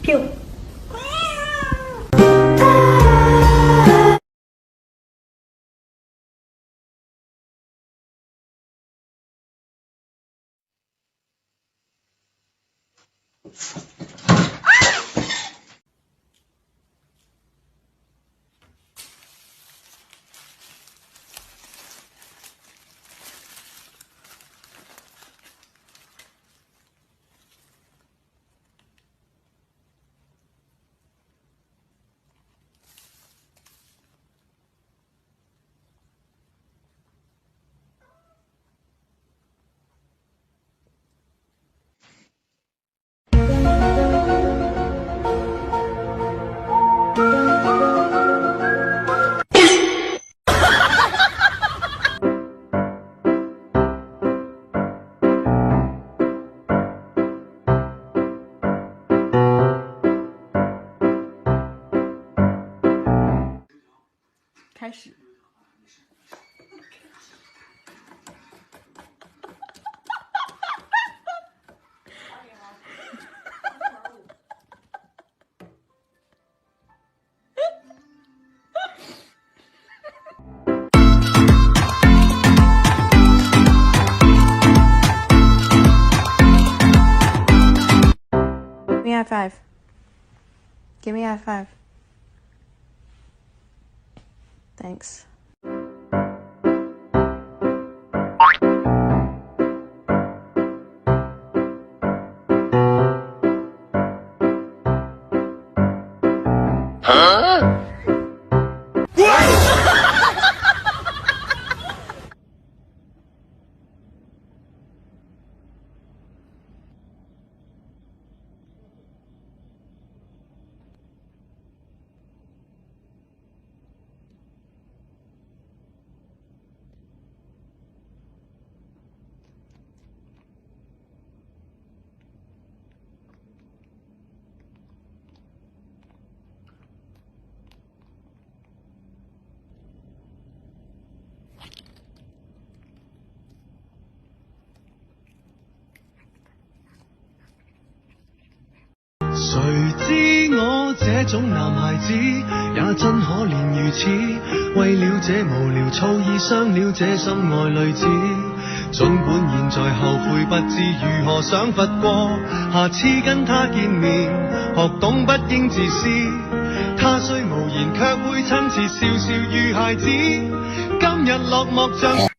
Q。开始。Give me high five. Give me high five. Thanks.谁知我这种男孩子也真可怜如此，为了这無聊醋意傷了這心愛女子。儘管現在後悔，不知如何賞罰過，下次跟他見面，學懂不應自私。他雖無言，卻會親切笑笑如孩子。今日落寞像。